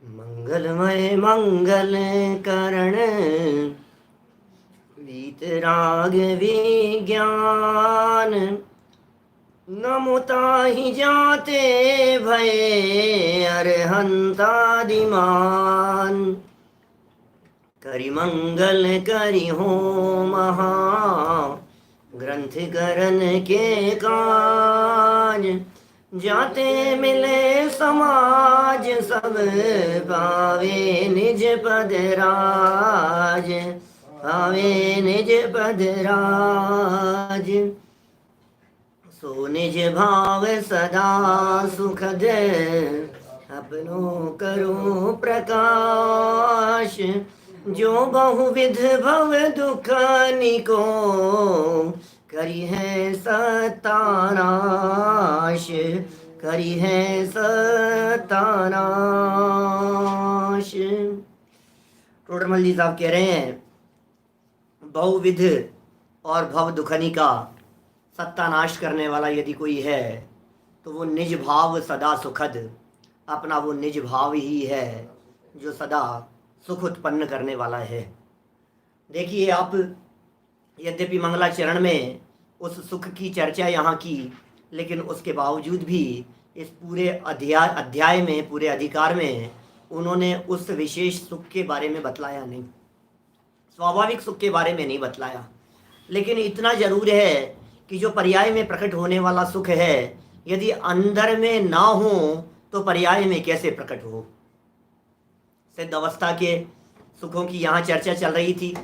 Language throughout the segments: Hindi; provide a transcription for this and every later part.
मंगलमय मंगल करण वीतराग विज्ञान नमुताहि जाते भये अरहंतादिमान करि मंगल करि हो महा ग्रंथ करन के काज जाते मिले समाज सब पावे निज पद राज पावे निज पद राज सो निज भाव सदा सुखद अपनो करो प्रकाश जो बहुविध भव दुख निको करी है सतानाश करी है सतानाश। टोडरमल जी साहब कह रहे हैं बहुविध और भव दुखनी का सत्यानाश करने वाला यदि कोई है तो वो निज भाव सदा सुखद, अपना वो निज भाव ही है जो सदा सुख उत्पन्न करने वाला है। देखिए आप, यद्यपि मंगलाचरण में उस सुख की चर्चा यहाँ की, लेकिन उसके बावजूद भी इस पूरे अध्याय में, पूरे अधिकार में उन्होंने उस विशेष सुख के बारे में बतलाया नहीं, स्वाभाविक सुख के बारे में नहीं बतलाया। लेकिन इतना जरूर है कि जो पर्याय में प्रकट होने वाला सुख है, यदि अंदर में ना हो तो पर्याय में कैसे प्रकट हो। सिद्ध अवस्था के सुखों की यहाँ चर्चा चल रही थी।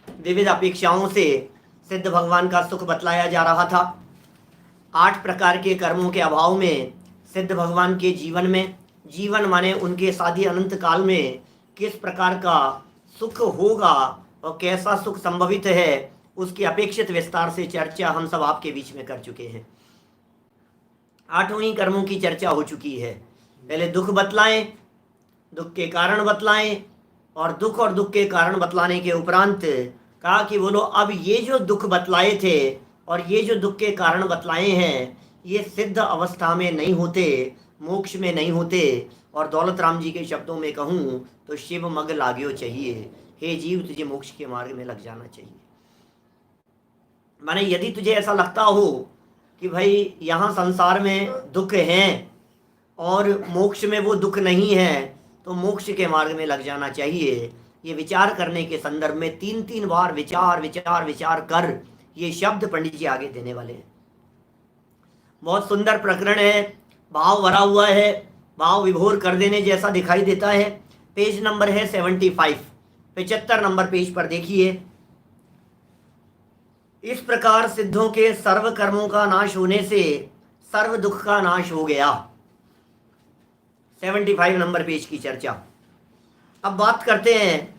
विविध अपेक्षाओं से सिद्ध भगवान का सुख बतलाया जा रहा था। 8 प्रकार के कर्मों के अभाव में सिद्ध भगवान के जीवन में, जीवन माने उनके साधी अनंत काल में किस प्रकार का सुख होगा और कैसा सुख संभवित है, उसकी अपेक्षित विस्तार से चर्चा हम सब आपके बीच में कर चुके हैं। 8 ही कर्मों की चर्चा हो चुकी है। पहले दुख बतलाएं, दुख के कारण बतलाएं, और दुख के कारण बतलाने के उपरांत कहा कि बोलो अब ये जो दुख बतलाए थे और ये जो दुख के कारण बतलाए हैं, ये सिद्ध अवस्था में नहीं होते, मोक्ष में नहीं होते। और दौलत राम जी के शब्दों में कहूँ तो शिव मग लाग्यो चाहिए, हे जीव तुझे मोक्ष के मार्ग में लग जाना चाहिए। माने यदि तुझे ऐसा लगता हो कि भाई यहाँ संसार में दुख हैं और मोक्ष में वो दुख नहीं है, तो मोक्ष के मार्ग में लग जाना चाहिए। ये विचार करने के संदर्भ में 3 बार विचार विचार विचार कर ये शब्द पंडित जी आगे देने वाले हैं। बहुत सुंदर प्रकरण है, भाव भरा हुआ है, भाव विभोर कर देने जैसा दिखाई देता है। पेज नंबर है 75, 75 नंबर पेज पर देखिए। इस प्रकार सिद्धों के सर्व कर्मों का नाश होने से सर्व दुख का नाश हो गया। 75 नंबर पेज की चर्चा। अब बात करते हैं,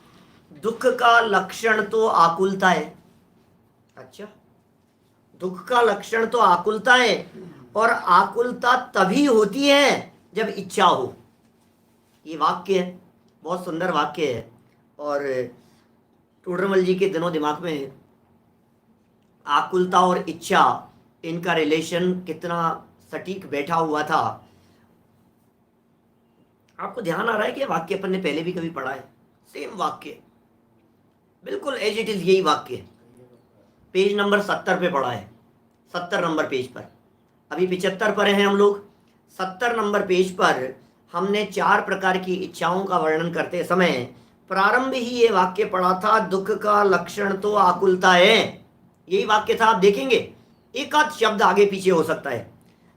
दुख का लक्षण तो आकुलता है। अच्छा, दुख का लक्षण तो आकुलता है, और आकुलता तभी होती है जब इच्छा हो। ये वाक्य है, बहुत सुंदर वाक्य है। और टोडरमल जी के दिनों दिमाग में आकुलता और इच्छा, इनका रिलेशन कितना सटीक बैठा हुआ था। आपको ध्यान आ रहा है कि वाक्य अपन ने पहले भी कभी पढ़ा है? सेम वाक्य, बिल्कुल एज इट इज यही वाक्य। पेज नंबर 70 पे पढ़ा है, 70 नंबर पेज पर। अभी 75 पर हैं हम लोग। 70 नंबर पेज पर हमने 4 प्रकार की इच्छाओं का वर्णन करते समय प्रारंभ ही ये वाक्य पढ़ा था, दुख का लक्षण तो आकुलता है। यही वाक्य था। आप देखेंगे एक आध शब्द आगे पीछे हो सकता है।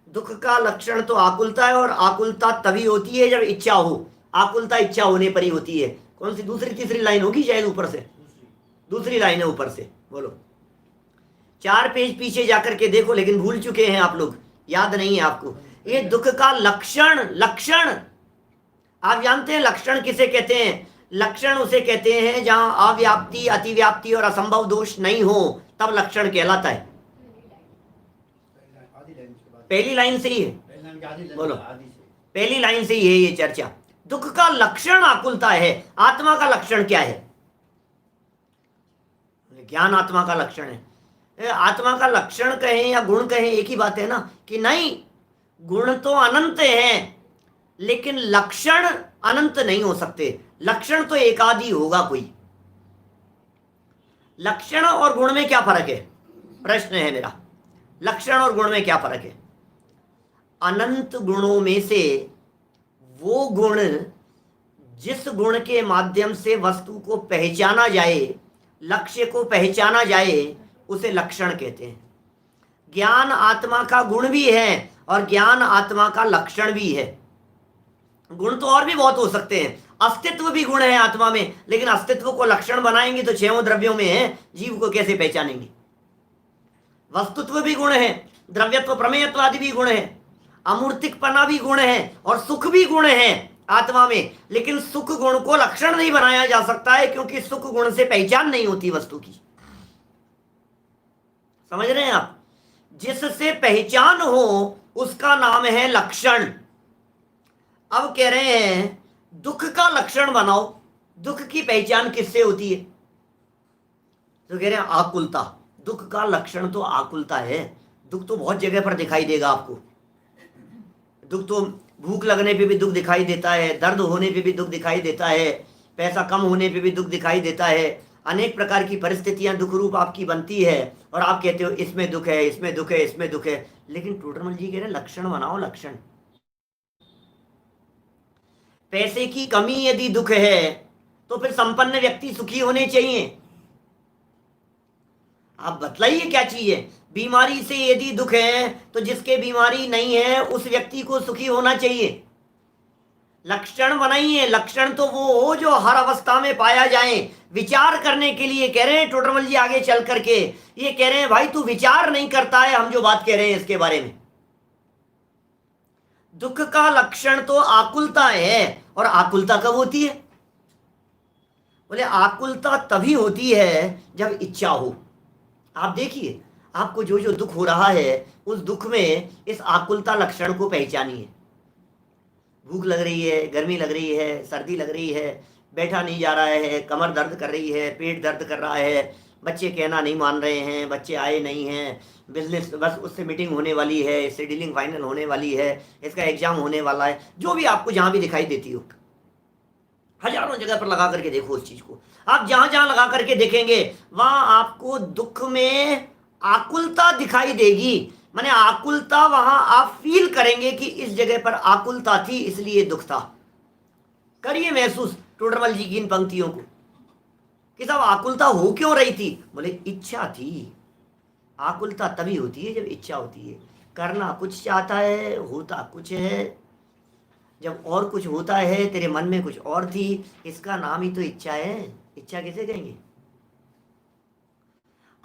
दुख का लक्षण तो आकुलता है, और आकुलता तभी होती है जब इच्छा हो। आकुलता इच्छा होने पर ही होती है। कौन सी दूसरी तीसरी लाइन होगी शायद ऊपर से? दूसरी लाइन है ऊपर से, बोलो। 4 पेज पीछे जाकर के देखो, लेकिन भूल चुके हैं आप लोग, याद नहीं है आपको। ये दुख का लक्षण, लक्षण आप जानते हैं लक्षण किसे कहते हैं? लक्षण उसे कहते हैं जहां अव्याप्ति, अतिव्याप्ति और असंभव दोष नहीं हो, तब लक्षण कहलाता है। पहली लाइन से ही है, बोलो। पहली लाइन से ही है ये चर्चा। दुख का लक्षण आकुलता है। आत्मा का लक्षण क्या है? ज्ञान आत्मा का लक्षण है। आत्मा का लक्षण कहें या गुण कहें एक ही बात है ना, कि नहीं, गुण तो अनंत हैं, लेकिन लक्षण अनंत नहीं हो सकते। लक्षण तो एकादि होगा कोई। लक्षण और गुण में क्या फर्क है, प्रश्न है मेरा। लक्षण और गुण में क्या फर्क है? अनंत गुणों में से वो गुण जिस गुण के माध्यम से वस्तु को पहचाना जाए, लक्ष्य को पहचाना जाए, उसे लक्षण कहते हैं। ज्ञान आत्मा का गुण भी है और ज्ञान आत्मा का लक्षण भी है। गुण तो और भी बहुत हो सकते हैं, अस्तित्व भी गुण है आत्मा में, लेकिन अस्तित्व को लक्षण बनाएंगे तो छहों द्रव्यों में है, जीव को कैसे पहचानेंगे? वस्तुत्व भी गुण है, द्रव्यत्व प्रमेयत्व आदि भी गुण है, अमूर्तिकपना भी गुण है और सुख भी गुण है आत्मा में। लेकिन सुख गुण को लक्षण नहीं बनाया जा सकता है, क्योंकि सुख गुण से पहचान नहीं होती वस्तु की। समझ रहे हैं आप? जिससे पहचान हो उसका नाम है लक्षण। अब कह रहे हैं दुख का लक्षण बनाओ। दुख की पहचान किससे होती है? तो कह रहे हैं आकुलता। दुख का लक्षण तो आकुलता है। दुख तो बहुत जगह पर दिखाई देगा आपको। दुख तो भूख लगने पे भी दुख दिखाई देता है, दर्द होने पे भी दुख दिखाई देता है, पैसा कम होने पे भी दुख दिखाई देता है। अनेक प्रकार की परिस्थितियां दुख रूप आपकी बनती है और आप कहते हो इसमें दुख है, इसमें दुख है, इसमें दुख है। लेकिन टोडरमल जी कह रहे हैं लक्षण बनाओ, लक्षण। पैसे की कमी यदि दुख है तो फिर संपन्न व्यक्ति सुखी होने चाहिए। आप बतलाइए क्या चीज है? बीमारी से यदि दुख है तो जिसके बीमारी नहीं है उस व्यक्ति को सुखी होना चाहिए। लक्षण बनाइए। लक्षण तो वो हो जो हर अवस्था में पाया जाए। विचार करने के लिए कह रहे हैं टोडरमल जी आगे चल करके। ये कह रहे हैं भाई तू विचार नहीं करता है हम जो बात कह रहे हैं इसके बारे में। दुख का लक्षण तो आकुलता है। और आकुलता कब होती है? बोले आकुलता तभी होती है जब इच्छा हो। आप देखिए आपको जो जो दुख हो रहा है उस दुख में इस आकुलता लक्षण को पहचानिए। भूख लग रही है, गर्मी लग रही है, सर्दी लग रही है, बैठा नहीं जा रहा है, कमर दर्द कर रही है, पेट दर्द कर रहा है, बच्चे कहना नहीं मान रहे हैं, बच्चे आए नहीं हैं, बिजनेस बस उससे मीटिंग होने वाली है, इससे डीलिंग फाइनल होने वाली है, इसका एग्जाम होने वाला है। जो भी आपको जहाँ भी दिखाई देती हो, हजारों जगह पर लगा करके देखो उस चीज को। आप जहां जहां लगा करके देखेंगे वहां आपको दुख में आकुलता दिखाई देगी। माने आकुलता वहां आप फील करेंगे कि इस जगह पर आकुलता थी इसलिए दुख था। करिए महसूस टोडरमल जी की इन पंक्तियों को कि साहब आकुलता हो क्यों रही थी? बोले इच्छा थी। आकुलता तभी होती है जब इच्छा होती है। करना कुछ चाहता है, होता कुछ है। जब और कुछ होता है तेरे मन में कुछ और थी, इसका नाम ही तो इच्छा है। इच्छा किसे कहेंगे?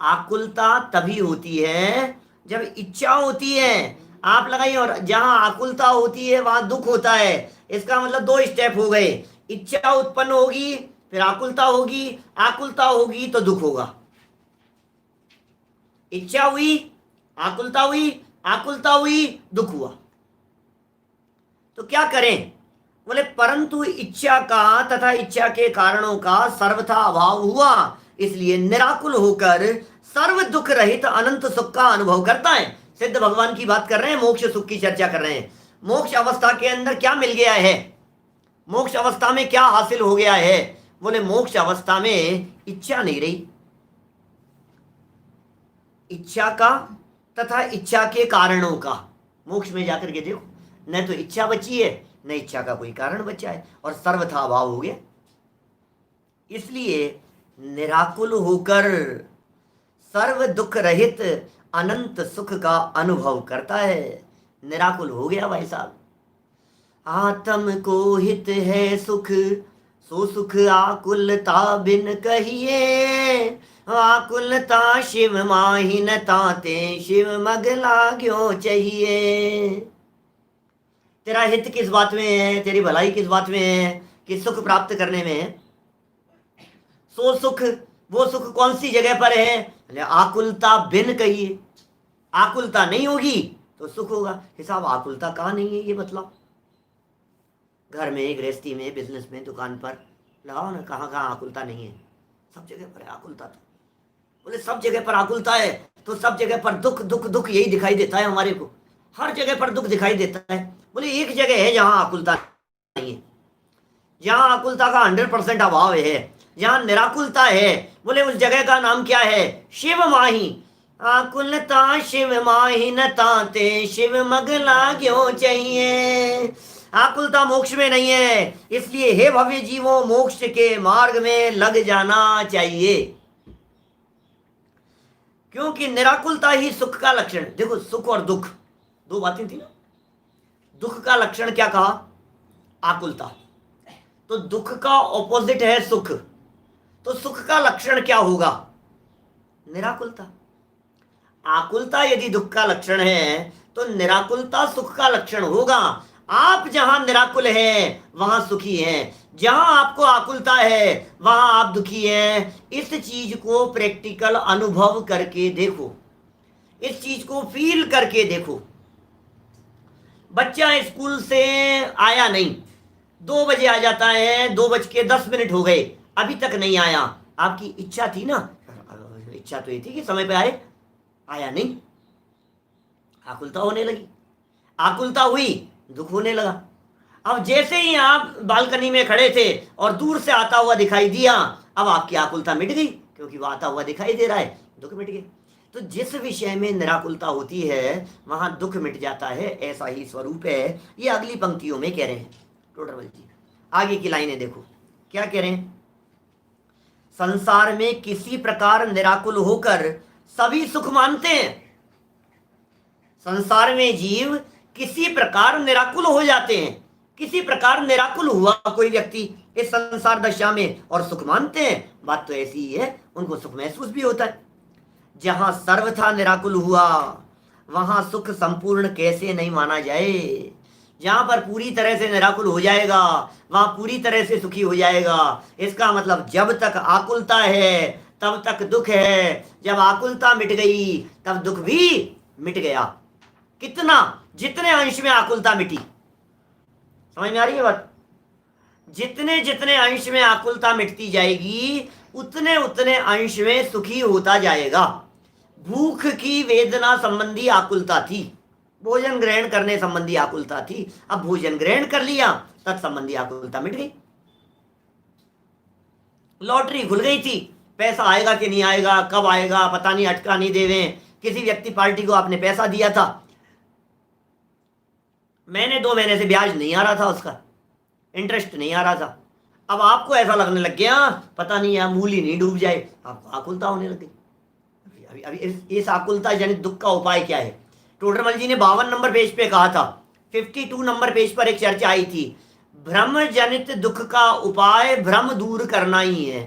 आकुलता तभी होती है जब इच्छा होती है। आप लगाइए, और जहां आकुलता होती है वहां दुख होता है। इसका मतलब दो स्टेप हो गए। इच्छा उत्पन्न होगी फिर आकुलता होगी, आकुलता होगी तो दुख होगा। इच्छा हुई, आकुलता हुई, आकुलता हुई, दुख हुआ। तो क्या करें? बोले परंतु इच्छा का तथा इच्छा के कारणों का सर्वथा अभाव हुआ, इसलिए निराकुल होकर सर्व दुख रहित अनंत सुख का अनुभव करता है। सिद्ध भगवान की बात कर रहे हैं, मोक्ष सुख की चर्चा कर रहे हैं। मोक्ष अवस्था के अंदर क्या मिल गया है? मोक्ष अवस्था में क्या हासिल हो गया है? बोले मोक्ष अवस्था में इच्छा नहीं रही। इच्छा का तथा इच्छा के कारणों का, मोक्ष में जाकर के देखो, न तो इच्छा बची है न इच्छा का कोई कारण बचा है, और सर्वथा अभाव हो गया। इसलिए निराकुल होकर सर्व दुख रहित अनंत सुख का अनुभव करता है। निराकुल हो गया भाई साहब। आत्म को हित है सुख, सो सुख आकुलता बिन कहिए। आकुलता शिव माही न ताते, शिव मग लाग्यो चाहिए। तेरा हित किस बात में है? तेरी भलाई किस बात में है? कि सुख प्राप्त करने में है। सो सुख, वो सुख कौन सी जगह पर है? आकुलता बिन कहिए। आकुलता नहीं होगी तो सुख होगा। हिसाब आकुलता कहाँ नहीं है ये बतलाओ। घर में, गृहस्थी में, बिजनेस में, दुकान पर लगाओ ना, कहाँ कहाँ आकुलता नहीं है? सब जगह पर है आकुलता। तो बोले सब जगह पर आकुलता है तो सब जगह पर दुख दुख दुख यही दिखाई देता है हमारे को। हर जगह पर दुख दिखाई देता है। बोले एक जगह है जहां आकुलता नहीं है, जहां आकुलता का 100% अभाव है, जहां निराकुलता है। बोले उस जगह का नाम क्या है? शिव माही। आकुलता शिव माही न ताते, शिव मगला क्यों चाहिए। आकुलता मोक्ष में नहीं है, इसलिए हे भव्य जीवों, मोक्ष के मार्ग में लग जाना चाहिए, क्योंकि निराकुलता ही सुख का लक्षण। देखो, सुख और दुख दो बातें थी ना। दुख का लक्षण क्या कहा? आकुलता। तो दुख का ऑपोजिट है सुख, तो सुख का लक्षण क्या होगा? निराकुलता। आकुलता यदि दुख का लक्षण है तो निराकुलता सुख का लक्षण होगा। आप जहां निराकुल हैं वहां सुखी हैं, जहां आपको आकुलता है वहां आप दुखी हैं। इस चीज को प्रैक्टिकल अनुभव करके देखो, इस चीज को फील करके देखो। बच्चा स्कूल से आया नहीं, 2 बजे आ जाता है, 2:10 हो गए, अभी तक नहीं आया। आपकी इच्छा थी ना, इच्छा तो ये थी कि समय पे आए, आया नहीं, आकुलता होने लगी। आकुलता हुई, दुख होने लगा। अब जैसे ही आप बालकनी में खड़े थे और दूर से आता हुआ दिखाई दिया, अब आपकी आकुलता मिट गई, क्योंकि वो आता हुआ दिखाई दे रहा है, दुख मिट गया। तो जिस विषय में निराकुलता होती है वहां दुख मिट जाता है, ऐसा ही स्वरूप है। ये अगली पंक्तियों में कह रहे हैं टोडरमल जी। आगे की लाइनें देखो क्या कह रहे हैं। संसार में किसी प्रकार निराकुल होकर सभी सुख मानते हैं। संसार में जीव किसी प्रकार निराकुल हो जाते हैं, किसी प्रकार निराकुल हुआ कोई व्यक्ति इस संसार दशा में और सुख मानते हैं। बात तो ऐसी ही है, उनको सुख महसूस भी होता है। जहां सर्वथा निराकुल हुआ वहां सुख संपूर्ण कैसे नहीं माना जाए। जहां पर पूरी तरह से निराकुल हो जाएगा वहां पूरी तरह से सुखी हो जाएगा। इसका मतलब जब तक आकुलता है तब तक दुख है, जब आकुलता मिट गई तब दुख भी मिट गया। कितना? जितने अंश में आकुलता मिटी। समझ में आ रही है बात? जितने जितने अंश में आकुलता मिटती जाएगी उतने उतने अंश में सुखी होता जाएगा। भूख की वेदना संबंधी आकुलता थी, भोजन ग्रहण करने संबंधी आकुलता थी, अब भोजन ग्रहण कर लिया, तत्संबंधी आकुलता मिट गई। लॉटरी खुल गई थी, पैसा आएगा कि नहीं आएगा, कब आएगा पता नहीं, अटका नहीं देवे। किसी व्यक्ति पार्टी को आपने पैसा दिया था, महीने 2 महीने से ब्याज नहीं आ रहा था, उसका इंटरेस्ट नहीं आ रहा था। अब आपको ऐसा लगने लग गया पता नहीं यार मूल ही नहीं डूब जाए, आपको आकुलता होने लग गई। अभी अभी इस आकुलता जनित दुख का उपाय क्या है? टोडरमल जी ने 52 नंबर पेज पे कहा था, 52 नंबर पेज पर एक चर्चा आई थी, भ्रम जनित दुख का उपाय भ्रम दूर करना ही है।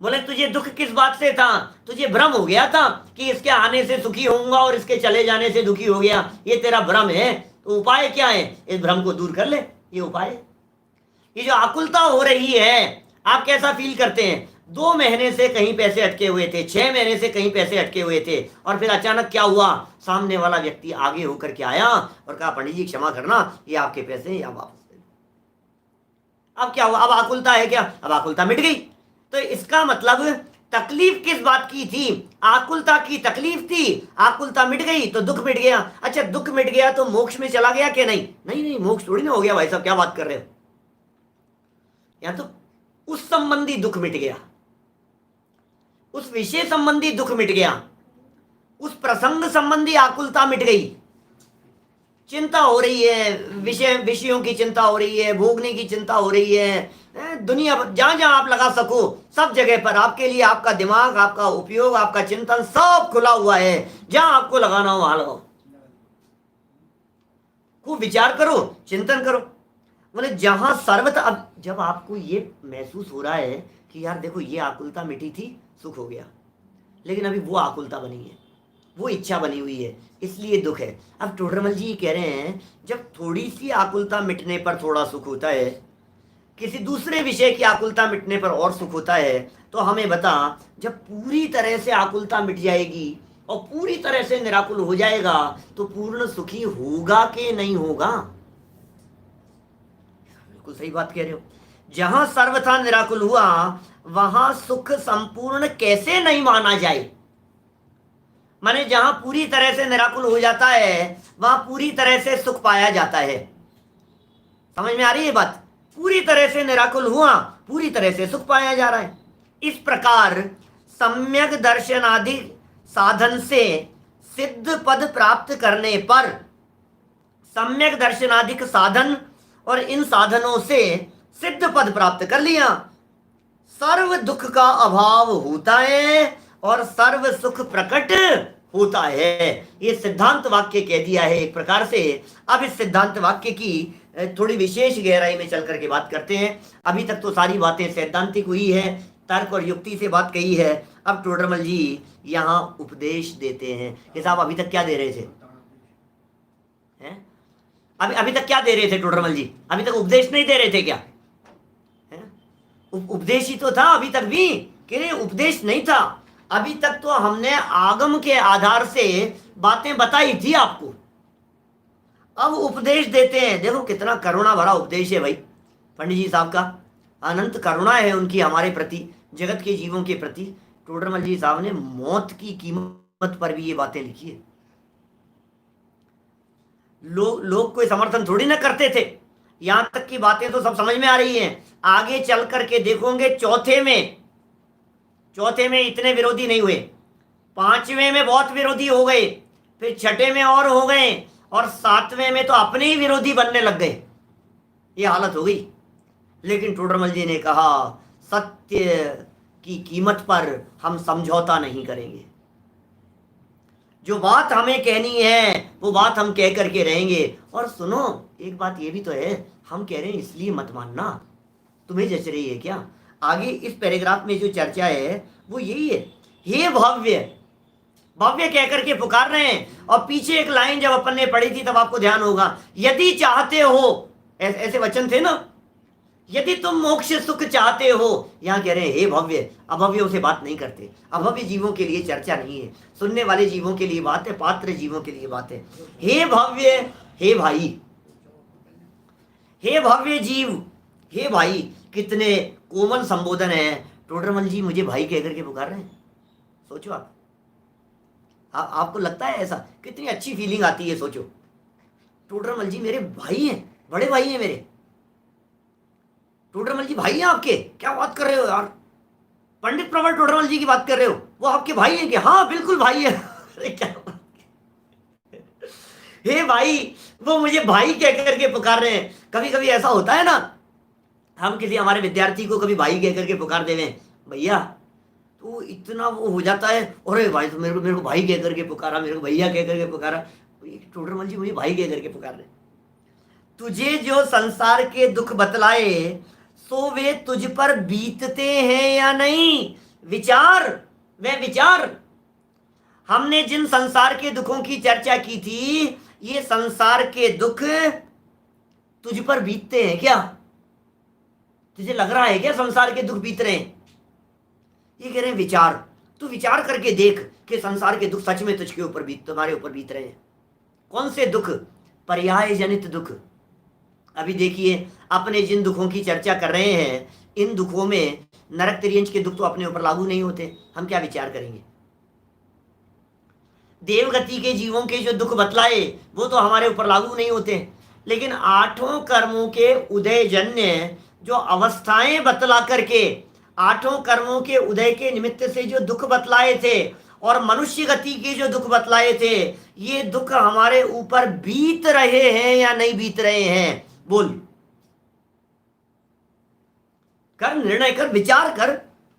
बोले तुझे दुख किस बात से था? तुझे भ्रम हो गया था कि इसके आने से सुखी होऊंगा और इसके चले जाने से दुखी हो गया, ये तेरा भ्रम है। तो उपाय क्या है? इस भ्रम को दूर कर ले, ये उपाय है। ये जो आकुलता हो रही है, आप कैसा फील करते हैं? 2 महीने से कहीं पैसे अटके हुए थे, 6 महीने से कहीं पैसे अटके हुए थे, और फिर अचानक क्या हुआ? सामने वाला व्यक्ति आगे होकर के आया और कहा पंडित जी क्षमा करना, ये आपके पैसे हैं, या वापस दे दो। अब क्या हुआ? अब आकुलता है क्या? अब आकुलता मिट गई। तो इसका मतलब तकलीफ किस बात की थी? आकुलता की तकलीफ थी, आकुलता मिट गई तो दुख मिट गया। अच्छा, दुख मिट गया तो मोक्ष में चला गया कि नहीं? नहीं नहीं, मोक्ष थोड़ी ना हो गया भाई साहब, क्या बात कर रहे हो। या तो उस संबंधी दुख मिट गया, उस विषय संबंधी दुख मिट गया, उस प्रसंग संबंधी आकुलता मिट गई। चिंता हो रही है, विषयों की चिंता हो रही है, भोगने की चिंता हो रही है, दुनिया जहां जहां आप लगा सको सब जगह पर आपके लिए आपका दिमाग, आपका उपयोग, आपका चिंतन सब खुला हुआ है। जहां आपको लगाना हो वहां लगाओ, खूब विचार करो, चिंतन करो। बोले जहां सर्वथा, अब जब आपको ये महसूस हो रहा है कि यार देखो ये आकुलता मिटी थी, सुख हो गया, लेकिन अभी वो आकुलता बनी है, वो इच्छा बनी हुई है, इसलिए दुख है। अब टोडरमल जी कह रहे हैं जब थोड़ी सी आकुलता मिटने पर थोड़ा सुख होता है, किसी दूसरे विषय की आकुलता मिटने पर और सुख होता है, तो हमें बता जब पूरी तरह से आकुलता मिट जाएगी और पूरी तरह से निराकुल हो जाएगा तो पूर्ण सुखी होगा कि नहीं होगा? बिल्कुल सही बात कह रहे हो। जहां सर्वथा निराकुल हुआ वहां सुख संपूर्ण कैसे नहीं माना जाए? माने जहां पूरी तरह से निराकुल हो जाता है वहां पूरी तरह से सुख पाया जाता है। समझ में आ रही है बात? पूरी तरह से निराकुल हुआ, पूरी तरह से सुख पाया जा रहा है। इस प्रकार सम्यक दर्शनादि साधन से सिद्ध पद प्राप्त करने पर, सम्यक दर्शनादिक साधन और इन साधनों से सिद्ध पद प्राप्त कर लिया, सर्व दुख का अभाव होता है और सर्व सुख प्रकट होता है। ये सिद्धांत वाक्य कह दिया है एक प्रकार से। अब इस सिद्धांत वाक्य की थोड़ी विशेष गहराई में चल करके बात करते हैं। अभी तक तो सारी बातें सैद्धांतिक हुई है, तर्क और युक्ति से बात कही है। अब टोडरमल जी यहाँ उपदेश देते हैं कि साहब अभी तक क्या दे रहे थे? हैं? अभी तक क्या दे रहे थे टोडरमल जी? अभी तक उपदेश नहीं दे रहे थे क्या? उपदेश ही तो था अभी तक भी, कि उपदेश नहीं था। अभी तक तो हमने आगम के आधार से बातें बताई थी आपको। अब उपदेश देते हैं। देखो कितना करुणा भरा उपदेश है भाई पंडित जी साहब का। अनंत करुणा है उनकी हमारे प्रति, जगत के जीवों के प्रति। टोडरमल जी साहब ने मौत की कीमत पर भी ये बातें लिखी है। लोग कोई समर्थन थोड़ी ना करते थे। यहां तक की बातें तो सब समझ में आ रही हैं। आगे चल करके देखोगे चौथे में इतने विरोधी नहीं हुए, पांचवें में बहुत विरोधी हो गए, फिर छठे में और हो गए, और सातवें में तो अपने ही विरोधी बनने लग गए। ये हालत हो गई। लेकिन टोडरमल जी ने कहा सत्य की कीमत पर हम समझौता नहीं करेंगे। जो बात हमें कहनी है वो बात हम कह करके रहेंगे। और सुनो एक बात ये भी तो है, हम कह रहे हैं इसलिए मत मानना, तुम्हें जच रही है क्या? आगे इस पैराग्राफ में जो चर्चा है वो यही है, हे भव्य, भव्य कह करके पुकार रहे हैं। और पीछे एक लाइन जब अपन ने पढ़ी थी तब आपको ध्यान होगा, यदि चाहते हो, ऐसे वचन थे ना, यदि तुम मोक्ष सुख चाहते हो। यहां कह रहे हैं हे भव्य। अभव्यों से बात नहीं करते, अभव्य जीवों के लिए चर्चा नहीं है, सुनने वाले जीवों के लिए बात है, पात्र जीवों के लिए बात है। हे भव्य, हे भाई, हे भव्य जीव, हे भाई, कितने कोमल संबोधन है। टोडरमल जी मुझे भाई कहकर के पुकार रहे हैं। सोचो आपको लगता है ऐसा? कितनी अच्छी फीलिंग आती है। सोचो टोडरमल जी मेरे भाई हैं, बड़े भाई हैं मेरे। टोडरमल जी भाई हैं आपके? क्या बात कर रहे हो यार, पंडित प्रवर टोडरमल जी की बात कर रहे हो? वो आपके भाई हैं क्या? हाँ बिल्कुल भाई है। अरे क्या हे भाई, वो मुझे भाई कह करके पुकार रहे हैं। कभी कभी ऐसा होता है ना, हम किसी हमारे विद्यार्थी को कभी भाई कह करके पुकार देवे, भैया, तो इतना वो हो जाता है, अरे भाई तो मेरे को भाई कह करके पुकारा, मेरे को भैया कह करके पुकारा। टोडरमल जी मुझे भाई कह करके पुकार रहे। तुझे जो संसार के दुख बतलाए सो वे तुझ पर बीतते हैं या नहीं, विचार, वे विचार। हमने जिन संसार के दुखों की चर्चा की थी, ये संसार के दुख तुझ पर बीतते हैं क्या? तुझे लग रहा है क्या संसार के दुख बीत रहे हैं? ये कह रहे हैं विचार, तू विचार करके देख कि संसार के दुख सच में तुझके ऊपर तुम्हारे ऊपर बीत रहे हैं। कौन से दुख? पर्याय जनित दुख। अभी देखिए अपने जिन दुखों की चर्चा कर रहे हैं, इन दुखों में नरक तिर्यंच के दुख तो अपने ऊपर लागू नहीं होते, हम क्या विचार करेंगे? देवगति के जीवों के जो दुख बतलाए वो तो हमारे ऊपर लागू नहीं होते। लेकिन आठों कर्मों के उदयजन्य जो अवस्थाएं बतला करके, आठों कर्मों के उदय के निमित्त से जो दुख बतलाए थे और मनुष्य गति के जो दुख बतलाए थे, ये दुख हमारे ऊपर बीत रहे हैं या नहीं बीत रहे हैं? बोल, कर निर्णय कर, विचार कर।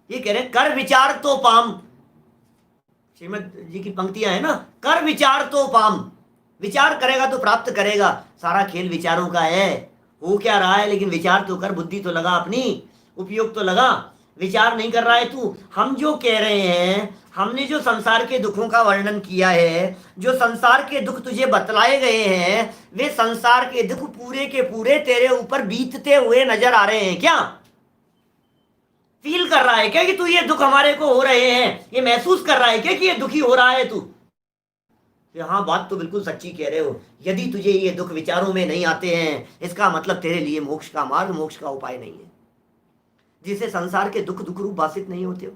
ये कह रहे कर विचार तो पाम, श्रीमद जी की पंक्तियां है ना, कर विचार तो पाम। विचार करेगा तो प्राप्त करेगा। सारा खेल विचारों का है। हो क्या रहा है, लेकिन विचार तो कर, बुद्धि तो लगा, अपनी उपयोग तो लगा। विचार नहीं कर रहा है तू। हम जो कह रहे हैं, हमने जो संसार के दुखों का वर्णन किया है, जो संसार के दुख तुझे बतलाए गए हैं, वे संसार के दुख पूरे के पूरे तेरे ऊपर बीतते हुए नजर आ रहे हैं क्या? फील कर रहा है क्या कि तू ये दुख हमारे को हो रहे हैं? ये महसूस कर रहा है क्या कि ये दुखी हो रहा है तू? हाँ, बात तो बिल्कुल सच्ची कह रहे हो। यदि तुझे ये दुख विचारों में नहीं आते हैं, इसका मतलब तेरे लिए मोक्ष का मार्ग, मोक्ष का उपाय नहीं है। जिसे संसार के दुख दुख रूप भाषित नहीं होते हो,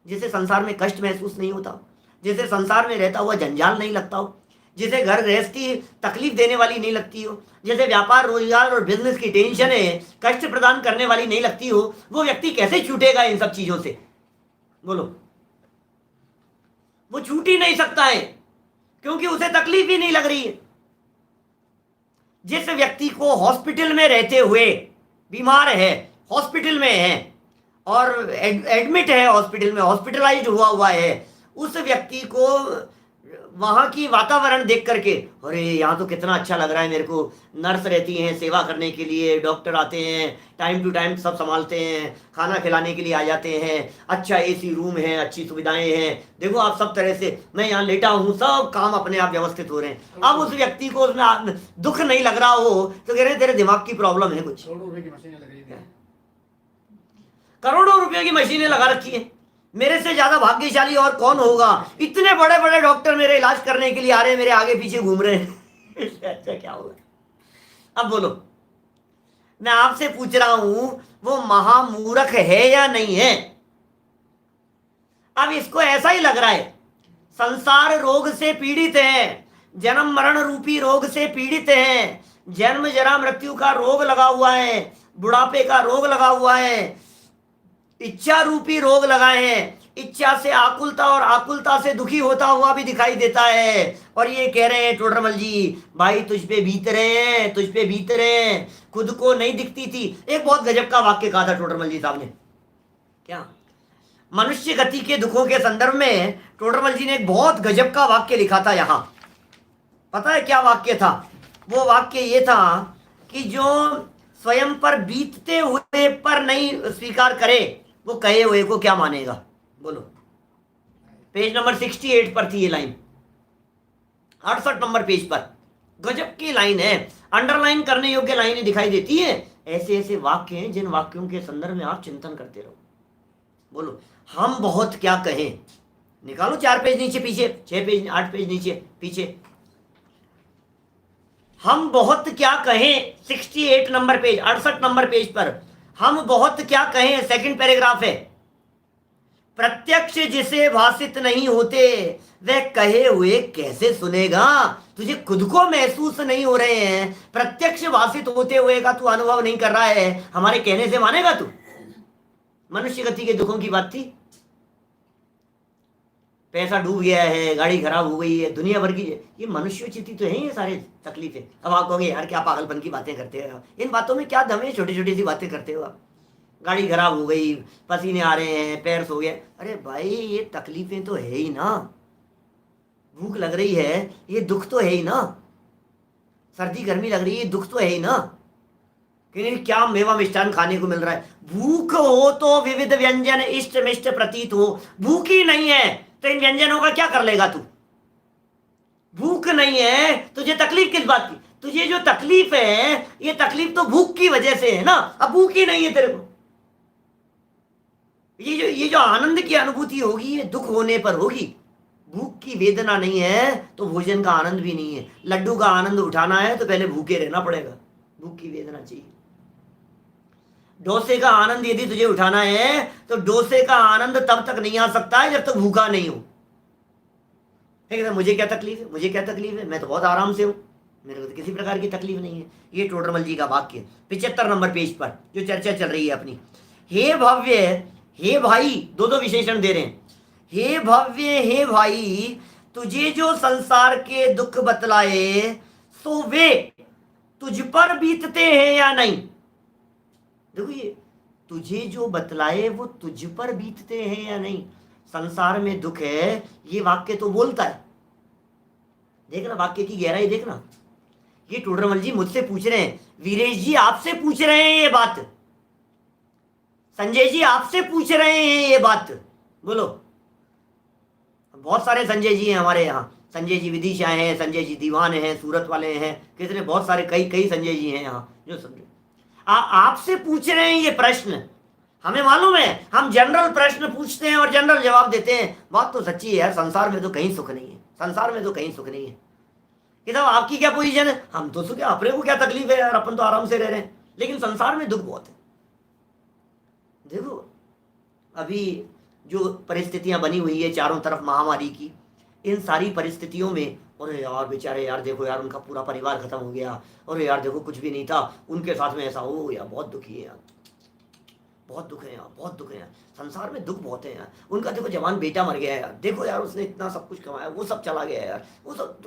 जिसे संसार में कष्ट महसूस नहीं होता, जिसे संसार में रहता हुआ जंजाल नहीं लगता हो, जिसे घर गृहस्थी तकलीफ देने वाली नहीं लगती हो, जैसे व्यापार रोजगार और बिजनेस की टेंशन है कष्ट प्रदान करने वाली नहीं लगती हो, वो व्यक्ति कैसे छूटेगा इन सब चीजों से? बोलो, वो छूट ही नहीं सकता है, क्योंकि उसे तकलीफ ही नहीं लग रही है। जिस व्यक्ति को हॉस्पिटल में रहते हुए, बीमार है, हॉस्पिटल में है और एडमिट है, हॉस्पिटल में हॉस्पिटलाइज्ड हुआ है, उस व्यक्ति को वहां की वातावरण देख करके, अरे यहाँ तो कितना अच्छा लग रहा है मेरे को, नर्स रहती हैं सेवा करने के लिए, डॉक्टर आते हैं टाइम टू टाइम सब संभालते हैं, खाना खिलाने के लिए आ जाते हैं, अच्छा एसी रूम है, अच्छी सुविधाएं हैं, देखो आप सब तरह से, मैं यहाँ लेटा हूँ, सब काम अपने आप व्यवस्थित हो रहे हैं। अब उस व्यक्ति को उसमें दुख नहीं लग रहा हो तो कह रहे हैं तेरे दिमाग की प्रॉब्लम है कुछ। करोड़ों रुपए की मशीनें लगा रखी है, मेरे से ज्यादा भाग्यशाली और कौन होगा? इतने बड़े बड़े डॉक्टर मेरे इलाज करने के लिए आ रहे हैं, मेरे आगे पीछे घूम रहे हैं। इससे अच्छा क्या होगा? अब बोलो, मैं आपसे पूछ रहा हूं वो महामूर्ख है या नहीं है? अब इसको ऐसा ही लग रहा है संसार रोग से पीड़ित है, जन्म मरण रूपी रोग से पीड़ित है, जन्म जरा मृत्यु का रोग लगा हुआ है, बुढ़ापे का रोग लगा हुआ है, इच्छा रूपी रोग लगाए हैं, इच्छा से आकुलता और आकुलता से दुखी होता हुआ भी दिखाई देता है। और ये कह रहे हैं टोडरमल जी, भाई तुझ पे बीत रहे हैं, तुझ पे बीत रहे हैं, खुद को नहीं दिखती थी। एक बहुत गजब का वाक्य कहा था टोडरमल जी साहब ने, क्या मनुष्य गति के दुखों के संदर्भ में टोडरमल जी ने एक बहुत गजब का वाक्य लिखा था। यहां पता है क्या वाक्य था? वो वाक्य ये था कि जो स्वयं पर बीतते हुए पर नहीं स्वीकार करे वो कहे हुए को क्या मानेगा? बोलो, पेज नंबर 68 पर थी ये लाइन, 68 नंबर पेज पर। गजब की लाइन है, अंडरलाइन करने योग्य लाइनें दिखाई देती है। ऐसे ऐसे वाक्य हैं जिन वाक्यों के संदर्भ में आप चिंतन करते रहो। बोलो, हम बहुत क्या कहें, निकालो 4 पेज नीचे पीछे, 6 पेज 8 पेज नीचे पीछे, हम बहुत क्या कहें, 68 नंबर पेज, 68 नंबर पेज पर हम बहुत क्या कहें, सेकंड पैराग्राफ है। प्रत्यक्ष जिसे भाषित नहीं होते वह कहे हुए कैसे सुनेगा? तुझे खुद को महसूस नहीं हो रहे हैं, प्रत्यक्ष भाषित होते हुए का तू अनुभव नहीं कर रहा है, हमारे कहने से मानेगा तू? मनुष्य गति के दुखों की बात थी, पैसा डूब गया है, गाड़ी खराब हो गई है, दुनिया भर की, ये मनुष्योचित ही तो है ये सारे तकलीफें। अब आप कहोगे यार क्या पागलपन की बातें करते हो, इन बातों में क्या दम है, छोटी छोटी सी बातें करते हो आप। गाड़ी खराब हो गई, पसीने आ रहे हैं, पैर सो गए, अरे भाई ये तकलीफें तो है ही ना, भूख लग रही है ये दुख तो है ही ना, सर्दी गर्मी लग रही है दुख तो है ही ना, कि क्या मेवा मिष्ठान खाने को मिल रहा है। भूख हो तो विविध व्यंजन इष्ट मिष्ट प्रतीत हो, भूख ही नहीं है तो इन व्यंजनों का क्या कर लेगा तू? भूख नहीं है, तुझे तकलीफ किस बात की? तुझे जो तकलीफ है ये तकलीफ तो भूख की वजह से है ना, अब भूख ही नहीं है तेरे को। ये जो आनंद की अनुभूति होगी ये दुख होने पर होगी, भूख की वेदना नहीं है तो भोजन का आनंद भी नहीं है। लड्डू का आनंद उठाना है तो पहले भूखे रहना पड़ेगा, भूख की वेदना चाहिए। डोसे का आनंद यदि तुझे उठाना है तो डोसे का आनंद तब तक नहीं आ सकता है जब तक भूखा नहीं हो। ठीक है, मुझे क्या तकलीफ है, मुझे क्या तकलीफ है, मैं तो बहुत आराम से हूं, मेरे को तो किसी प्रकार की तकलीफ नहीं है। ये टोडरमल जी का वाक्य 75 नंबर पेज पर जो चर्चा चल रही है अपनी। हे भव्य, हे भाई, दो दो विशेषण दे रहे हैं, हे भव्य, हे भाई, तुझे जो संसार के दुख बतलाए सो वे तुझ पर बीतते हैं या नहीं? देखो ये तुझे जो बतलाए वो तुझ पर बीतते हैं या नहीं, संसार में दुख है ये वाक्य तो बोलता है। देखना वाक्य की गहराई, देखना। ये टोडरमल जी मुझसे पूछ रहे हैं, वीरेश जी आपसे पूछ रहे हैं ये बात, संजय जी आपसे पूछ रहे हैं ये बात। बोलो, बहुत सारे संजय जी हैं हमारे यहाँ, संजय जी विदिशा हैं, संजय जी दीवान हैं, सूरत वाले हैं, कितने बहुत सारे कई संजय जी हैं यहाँ जो समझे। आपसे पूछ रहे हैं ये प्रश्न, हमें मालूम है हम जनरल प्रश्न पूछते हैं और जनरल जवाब देते हैं। बात तो सच्ची है यार, संसार में तो कहीं सुख नहीं है, संसार में तो कहीं सुख नहीं है। कि साहब आपकी क्या पोजीशन है? हम तो सुख है, अपने को क्या तकलीफ है यार, अपन तो आराम से रह रहे हैं, लेकिन संसार में दुख बहुत है। देखो अभी जो परिस्थितियां बनी हुई है चारों तरफ महामारी की, इन सारी परिस्थितियों में, अरे यार बेचारे, यार देखो यार उनका पूरा परिवार खत्म हो गया, अरे यार देखो कुछ भी नहीं था उनके साथ में ऐसा हो, यार बहुत दुखी है यार, बहुत दुख है यार, बहुत दुख है यार, संसार में दुख बहुत है यार, उनका देखो जवान बेटा मर गया है यार, देखो यार उसने इतना सब कुछ कमाया, वो सब चला गया है यार, वो सब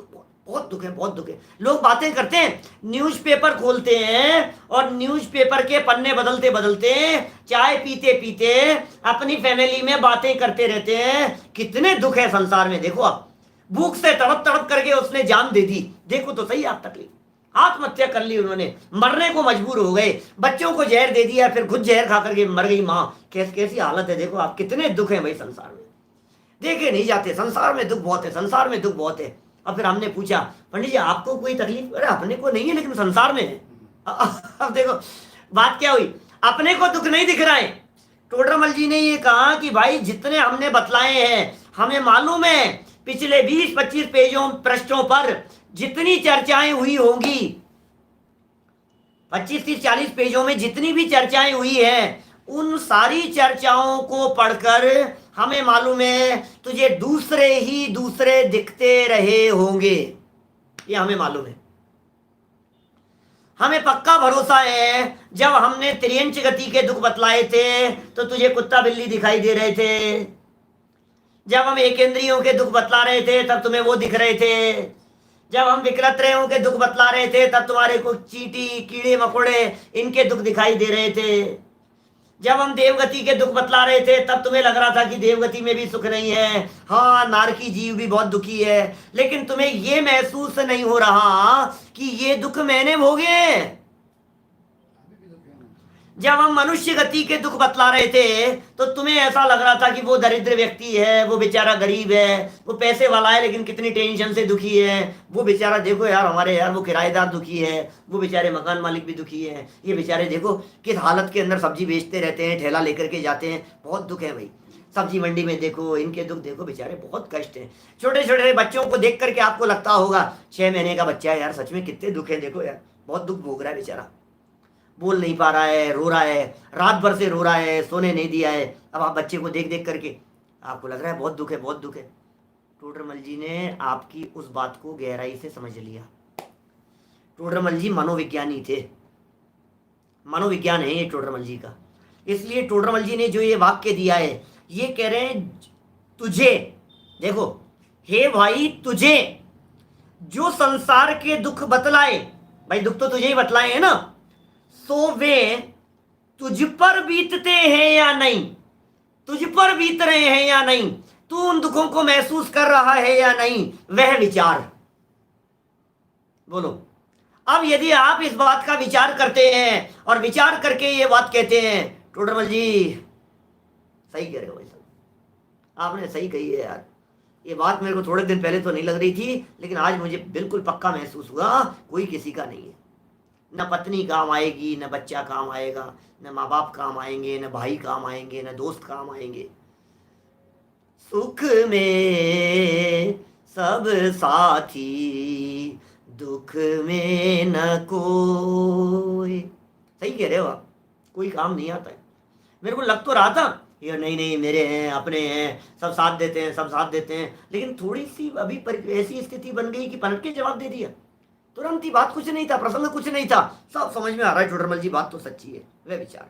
बहुत दुख है, बहुत दुख है। लोग बातें करते हैं, न्यूज़पेपर खोलते हैं और न्यूज़पेपर के पन्ने बदलते बदलते, चाय पीते पीते अपनी फैमिली में बातें करते रहते हैं। कितने दुख है संसार में, देखो आप, भूख से तड़प तड़प करके उसने जान दे दी, देखो तो सही आप तकलीफ, आत्महत्या कर ली उन्होंने, मरने को मजबूर हो गए, बच्चों को जहर दे दिया, फिर खुद जहर खा करके मर गई माँ। कैसी हालत है, देखो आप, कितने दुख है भाई संसार में, देखे नहीं जाते, संसार में दुख बहुत है, संसार में दुख बहुत है। अब फिर हमने पूछा, पंडित जी आपको कोई तकलीफ? अरे अपने को नहीं है लेकिन संसार में है। अब देखो बात क्या हुई, अपने को दुख नहीं दिख रहा है। टोडरमल जी ने ये कहा कि भाई जितने हमने बतलाए हैं, हमें मालूम है पिछले 20-25 पेजों पृष्ठों पर जितनी चर्चाएं हुई होंगी, 25-30-40 पेजों में जितनी भी चर्चाएं हुई हैं, उन सारी चर्चाओं को पढ़कर हमें मालूम है तुझे दूसरे ही दूसरे दिखते रहे होंगे, ये हमें मालूम है। हमें पक्का भरोसा है जब हमने त्रियंच गति के दुख बतलाए थे तो तुझे कुत्ता बिल्ली दिखाई दे रहे थे, जब हम एकेंद्रियों के दुख बतला रहे थे तब तुम्हें वो दिख रहे थे, जब हम विकलत्रयों के दुख बतला रहे थे तब तुम्हारे को चींटी कीड़े मकोड़े इनके दुख दिखाई दे रहे थे, जब हम देवगति के दुख बतला रहे थे तब तुम्हें लग रहा था कि देवगति में भी सुख नहीं है, हाँ नारकी जीव भी बहुत दुखी है, लेकिन तुम्हें ये महसूस नहीं हो रहा कि ये दुख मैंने भोगे। जब हम मनुष्य गति के दुख बतला रहे थे तो तुम्हें ऐसा लग रहा था कि वो दरिद्र व्यक्ति है, वो बेचारा गरीब है, वो पैसे वाला है लेकिन कितनी टेंशन से दुखी है, वो बेचारा देखो यार हमारे यार वो किराएदार दुखी है, वो बेचारे मकान मालिक भी दुखी है, ये बेचारे देखो किस हालत के अंदर सब्जी बेचते रहते हैं, ठेला लेकर के जाते हैं, बहुत दुख है भाई। सब्जी मंडी में देखो इनके दुख देखो, बेचारे बहुत कष्ट है। छोटे छोटे बच्चों को देख करके आपको लगता होगा 6 महीने का बच्चा है यार, सच में कितने दुख है, देखो यार बहुत दुख भोग रहा है बेचारा, बोल नहीं पा रहा है, रो रहा है, रात भर से रो रहा है, सोने नहीं दिया है। अब आप बच्चे को देख देख करके आपको लग रहा है बहुत दुख है, बहुत दुख है। टोडरमल जी ने आपकी उस बात को गहराई से समझ लिया। टोडरमल जी मनोविज्ञानी थे, मनोविज्ञान है ये टोडरमल जी का, इसलिए टोडरमल जी ने जो ये वाक्य दिया है, ये कह रहे हैं तुझे, देखो हे भाई तुझे जो संसार के दुख बतलाए, भाई दुख तो तुझे ही बतलाए हैं ना, तो वे तुझ पर बीतते हैं या नहीं, तुझ पर बीत रहे हैं या नहीं, तू उन दुखों को महसूस कर रहा है या नहीं, वह विचार। बोलो, अब यदि आप इस बात का विचार करते हैं और विचार करके ये बात कहते हैं, टोडरमल जी सही कह रहे हो भाई साहब, आपने सही कही है यार, ये बात मेरे को थोड़े दिन पहले तो नहीं लग रही थी लेकिन आज मुझे बिल्कुल पक्का महसूस हुआ, कोई किसी का नहीं है, न पत्नी काम आएगी, न बच्चा काम आएगा, न माँ बाप काम आएंगे, न भाई काम आएंगे, न दोस्त काम आएंगे। सुख में सब साथी, दुख में न कोई। सही कह रहे हो आप, कोई काम नहीं आता है। मेरे को लग तो रहा था ये नहीं नहीं मेरे हैं, अपने हैं, सब साथ देते हैं, सब साथ देते हैं, लेकिन थोड़ी सी अभी ऐसी स्थिति बन गई कि पलट के जवाब दे दिया, तुरंत ही बात कुछ नहीं था, प्रसंग कुछ नहीं था, सब समझ में आ रहा है टोडरमल जी बात तो सच्ची है, वह विचार।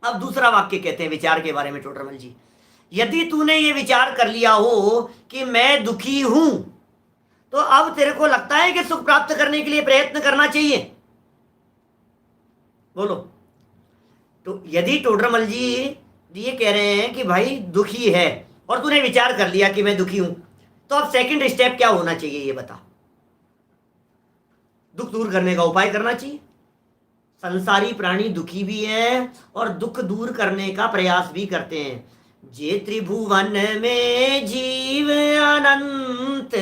अब दूसरा वाक्य कहते हैं विचार के बारे में टोडरमल जी, यदि तूने ये विचार कर लिया हो कि मैं दुखी हूं तो अब तेरे को लगता है कि सुख प्राप्त करने के लिए प्रयत्न करना चाहिए। बोलो, तो यदि टोडरमल जी ये कह रहे हैं कि भाई दुखी है और तूने विचार कर लिया कि मैं दुखी हूं, तो अब सेकंड स्टेप क्या होना चाहिए ये बता। दुख दूर करने का उपाय करना चाहिए। संसारी प्राणी दुखी भी हैं और दुख दूर करने का प्रयास भी करते हैं। जे त्रिभुवन में जीव अनंत,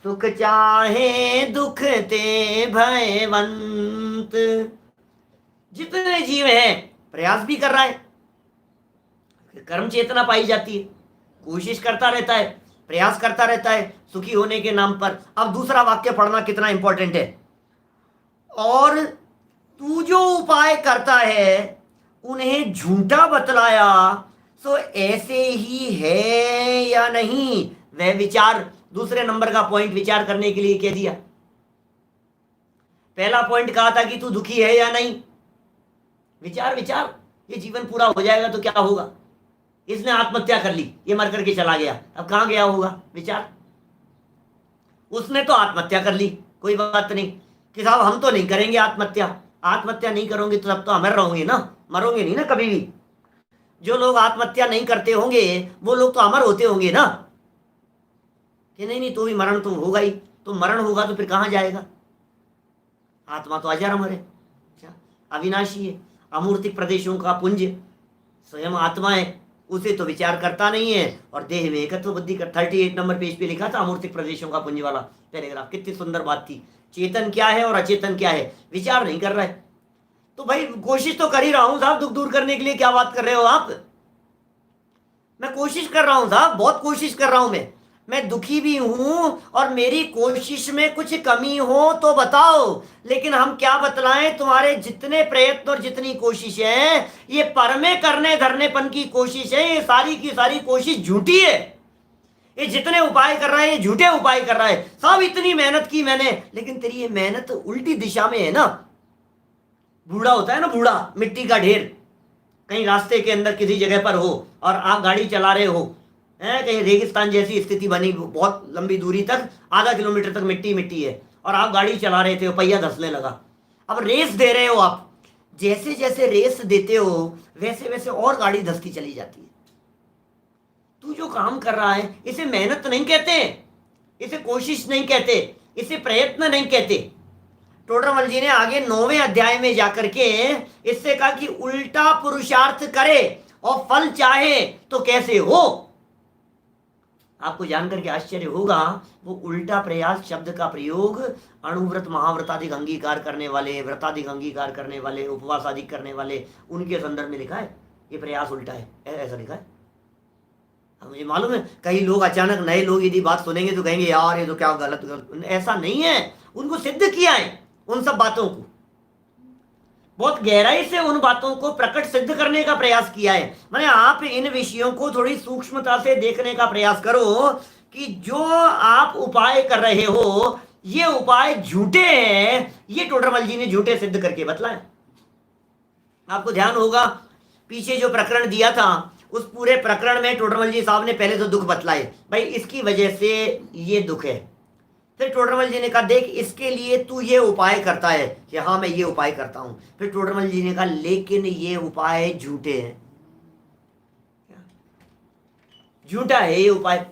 सुख चाहे दुख ते भयवंत। जितने जीव हैं प्रयास भी कर रहा है, कर्म चेतना पाई जाती है, कोशिश करता रहता है, प्रयास करता रहता है सुखी होने के नाम पर। अब दूसरा वाक्य पढ़ना कितना इंपॉर्टेंट है, और तू जो उपाय करता है उन्हें झूठा बतलाया, सो ऐसे ही है या नहीं वह विचार। दूसरे नंबर का पॉइंट विचार करने के लिए कह दिया। पहला पॉइंट कहा था कि तू दुखी है या नहीं, विचार विचार, ये जीवन पूरा हो जाएगा तो क्या होगा। इसने आत्महत्या कर ली, ये मर करके चला गया, अब कहां गया होगा, विचार। उसने तो आत्महत्या कर ली, कोई बात नहीं कि साहब हम तो नहीं करेंगे आत्महत्या। आत्महत्या नहीं करोगे तो तब तो अमर रहोगे ना, मरोगे नहीं ना कभी भी। जो लोग आत्महत्या नहीं करते होंगे वो लोग तो अमर होते होंगे ना, कि नहीं नहीं तो भी मरण तो होगा ही। तो मरण होगा तो फिर कहां जाएगा, आत्मा तो अजर अमर है, क्या अविनाशी है, अमूर्तिक प्रदेशों का पुंज स्वयं आत्मा है, उसे तो विचार करता नहीं है और देह में एकत्व बुद्धि कर। 38 नंबर पेज पे लिखा था अमूर्तिक प्रदेशों का पुंज वाला पैराग्राफ, कितनी सुंदर बात थी। चेतन क्या है और अचेतन क्या है, विचार नहीं कर रहा है। तो भाई कोशिश तो कर ही रहा हूं साहब दुख दूर करने के लिए, क्या बात कर रहे हो आप। मैं कोशिश कर रहा हूं साहब, बहुत कोशिश कर रहा हूं मैं दुखी भी हूं और मेरी कोशिश में कुछ कमी हो तो बताओ। लेकिन हम क्या बतलाएं, तुम्हारे जितने प्रयत्न और जितनी कोशिश है ये परमे करने धरनेपन की कोशिश है, ये सारी की सारी कोशिश झूठी है। ये जितने उपाय कर रहा है ये झूठे उपाय कर रहा है। सब इतनी मेहनत की मैंने, लेकिन तेरी ये मेहनत उल्टी दिशा में है ना। बूढ़ा होता है ना, बूढ़ा मिट्टी का ढेर, कहीं रास्ते के अंदर किसी जगह पर हो और आप गाड़ी चला रहे हो, है कहीं रेगिस्तान जैसी स्थिति बनी, बहुत लंबी दूरी तक, आधा किलोमीटर तक मिट्टी मिट्टी है और आप गाड़ी चला रहे थे, पहिया धंसने लगा। अब रेस दे रहे हो आप, जैसे जैसे रेस देते हो वैसे वैसे और गाड़ी धंसती चली जाती है। तू जो काम कर रहा है इसे मेहनत नहीं कहते, इसे कोशिश नहीं कहते, इसे प्रयत्न नहीं कहते। टोडरमल जी ने आगे 9वें अध्याय में जाकर के इससे कहा कि उल्टा पुरुषार्थ करे और फल चाहे तो कैसे हो। आपको जानकर के आश्चर्य होगा, वो उल्टा प्रयास शब्द का प्रयोग अणुव्रत महाव्रताधिक अंगीकार करने वाले, व्रताधिक अंगीकार करने वाले, उपवास आदि करने वाले, उनके संदर्भ में लिखा है। ये प्रयास उल्टा है, ऐसा लिखा है। मुझे मालूम है कई लोग अचानक नए लोग यदि बात सुनेंगे तो कहेंगे यार ये तो क्या गलत। ऐसा नहीं है, उनको सिद्ध किया है उन सब बातों को, बहुत गहराई से उन बातों को प्रकट सिद्ध करने का प्रयास किया है। मैंने आप इन विषयों को थोड़ी सूक्ष्मता से देखने का प्रयास करो कि जो आप उपाय कर रहे हो ये उपाय झूठे हैं, ये टोडरमल जी ने झूठे सिद्ध करके बतलाए। आपको ध्यान होगा पीछे जो प्रकरण दिया था उस पूरे प्रकरण में टोडरमल जी साहब ने पहले तो दुख बतलाए, भाई इसकी वजह से ये दुख है। फिर टोडरमल जी ने कहा देख इसके लिए तू ये उपाय करता है कि हाँ मैं ये उपाय करता हूं। फिर टोडरमल जी ने कहा लेकिन ये उपाय झूठे हैं, झूठा है ये उपाय।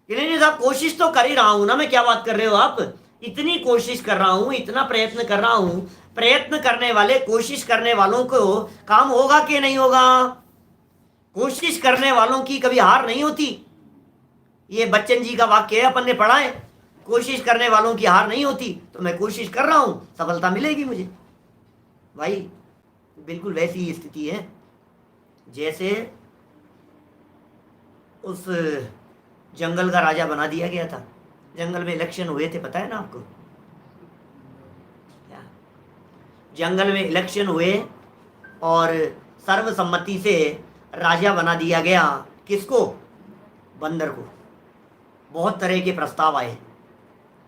नहीं साहब कोशिश तो कर ही रहा हूं ना मैं, क्या बात कर रहे हो आप। इतनी कोशिश कर रहा हूं, इतना प्रयत्न कर रहा हूं। प्रयत्न करने वाले, कोशिश करने वालों को काम होगा कि नहीं होगा। कोशिश करने वालों की कभी हार नहीं होती। ये बच्चन जी का वाक्य है, अपन ने पढ़ा है, कोशिश करने वालों की हार नहीं होती। तो मैं कोशिश कर रहा हूं, सफलता मिलेगी मुझे। भाई बिल्कुल वैसी ही स्थिति है जैसे उस जंगल का राजा बना दिया गया था। जंगल में इलेक्शन हुए थे, पता है ना आपको क्या। जंगल में इलेक्शन हुए और सर्वसम्मति से राजा बना दिया गया, किसको, बंदर को। बहुत तरह के प्रस्ताव आए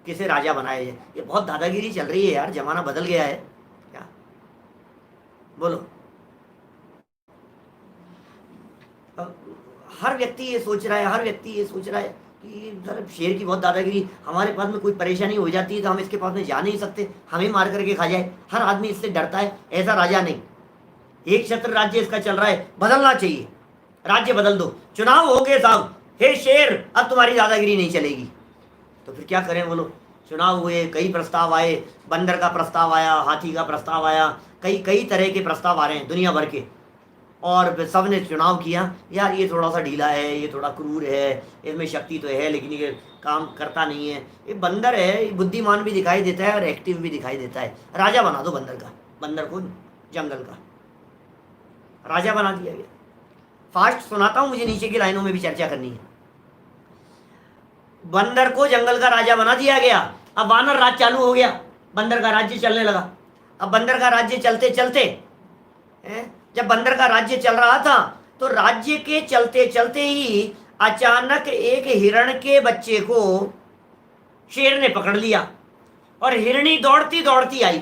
किसे राजा बनाया जाए। ये बहुत दादागिरी चल रही है यार, जमाना बदल गया है क्या, बोलो। हर व्यक्ति ये सोच रहा है, हर व्यक्ति ये सोच रहा है कि शेर की बहुत दादागिरी, हमारे पास में कोई परेशानी हो जाती है तो हम इसके पास में जा नहीं सकते, हमें मार करके खा जाए। हर आदमी इससे डरता है। ऐसा राजा नहीं, एक छत्र राज्य इसका चल रहा है, बदलना चाहिए, राज्य बदल दो, चुनाव होंगे साहब, हे शेर अब तुम्हारी दादागिरी नहीं चलेगी। तो फिर क्या करें बोलो। चुनाव हुए, कई प्रस्ताव आए, बंदर का प्रस्ताव आया, हाथी का प्रस्ताव आया, कई तरह के प्रस्ताव आ रहे हैं दुनिया भर के। और सब ने चुनाव किया, यार ये थोड़ा सा ढीला है, ये थोड़ा क्रूर है, इसमें शक्ति तो है लेकिन ये काम करता नहीं है, ये बंदर है, ये बुद्धिमान भी दिखाई देता है और एक्टिव भी दिखाई देता है, राजा बना दो बंदर का, बंदर को जंगल का राजा बना दिया गया। फास्ट सुनाता हूं, मुझे नीचे की लाइनों में भी चर्चा करनी है। बंदर को जंगल का राजा बना दिया गया। अब वानर राज चालू हो गया, बंदर का राज्य चलने लगा। अब बंदर का राज्य चलते चलते, जब बंदर का राज्य चल रहा था तो राज्य के चलते चलते ही अचानक एक हिरण के बच्चे को शेर ने पकड़ लिया और हिरणी दौड़ती दौड़ती आई।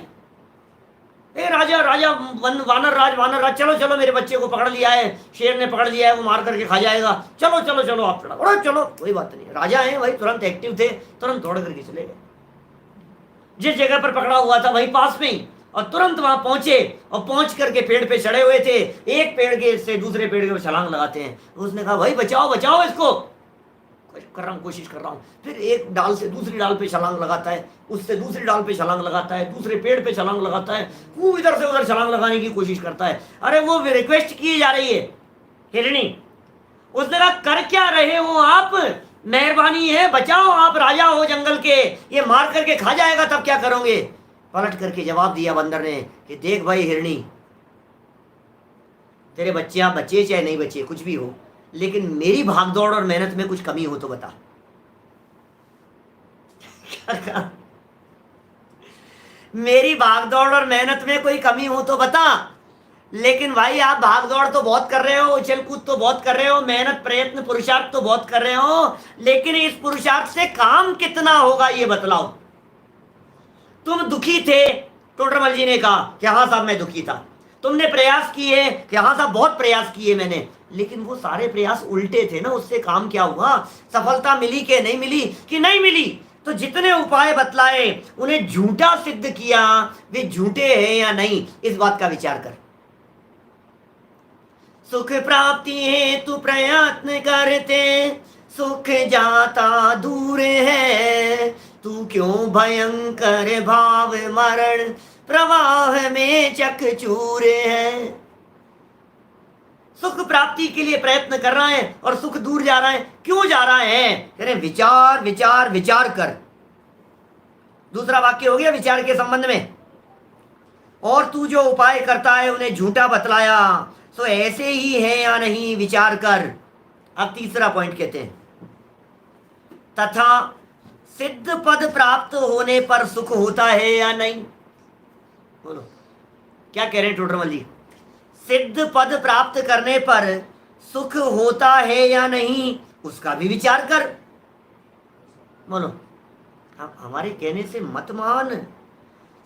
ए राजा राजा, वानर राज, चलो चलो, मेरे बच्चे को पकड़ लिया है, शेर ने पकड़ लिया है, वो मार करके खा जाएगा, चलो चलो चलो आप चढ़ो, चलो। कोई बात नहीं, राजा है भाई, तुरंत एक्टिव थे, तुरंत दौड़ करके चले गए। जिस जगह पर पकड़ा हुआ था वहीं पास में ही, और तुरंत वहां पहुंचे और पहुंच करके पेड़ पे चढ़े हुए थे। एक पेड़ के से दूसरे पेड़ के छलांग लगाते हैं। उसने कहा भाई बचाओ बचाओ इसको, कर रहा हूं, कोशिश कर रहा हूं। फिर एक डाल से दूसरी डाल पे छलांग लगाता है, उससे दूसरी डाल पे छलांग लगाता है, दूसरे पेड़ पे छलांग लगाता है, वो इधर से उधर छलांग लगाने की कोशिश करता है। अरे वो रिक्वेस्ट की जा रही है हिरणी। उसने कहा कर क्या रहे हो आप, मेहरबानी है बचाओ, आप राजा हो जंगल के, ये मार करके खा जाएगा तब क्या करोगे। पलट करके जवाब दिया बंदर ने कि देख भाई हिरणी, तेरे बच्चे बचे चाहे नहीं बचे कुछ भी हो, लेकिन मेरी भागदौड़ और मेहनत में कुछ कमी हो तो बता। क्या कहा? मेरी भागदौड़ और मेहनत में कोई कमी हो तो बता। लेकिन भाई आप भागदौड़ तो बहुत कर रहे हो, उछल कूद तो बहुत कर रहे हो, मेहनत प्रयत्न पुरुषार्थ तो बहुत कर रहे हो, लेकिन इस पुरुषार्थ से काम कितना होगा ये बतलाओ। तुम दुखी थे, टोडरमल जी ने कहा कि हाँ साहब मैं दुखी था। तुमने प्रयास किए कि हाँ साहब बहुत प्रयास किए मैंने, लेकिन वो सारे प्रयास उल्टे थे ना, उससे काम क्या हुआ, सफलता मिली कि नहीं मिली, कि नहीं मिली। तो जितने उपाय बतलाए उन्हें झूठा सिद्ध किया, वे झूठे हैं या नहीं इस बात का विचार कर। सुख प्राप्ति हेतु प्रयत्न करते, सुख जाता दूर है, तू क्यों भयंकर भाव मरण प्रवाह में चकचूर है। सुख प्राप्ति के लिए प्रयत्न कर रहा है और सुख दूर जा रहा है, क्यों जा रहा है, कह रहे विचार विचार विचार कर। दूसरा वाक्य हो गया विचार के संबंध में। और तू जो उपाय करता है उन्हें झूठा बतलाया, तो ऐसे ही है या नहीं विचार कर। अब तीसरा पॉइंट कहते हैं तथा सिद्ध पद प्राप्त होने पर सुख होता है या नहीं। बोलो क्या कह रहे हैं टोडरमल जी, सिद्ध पद प्राप्त करने पर सुख होता है या नहीं उसका भी विचार कर। बोलो हमारे कहने से मत मान,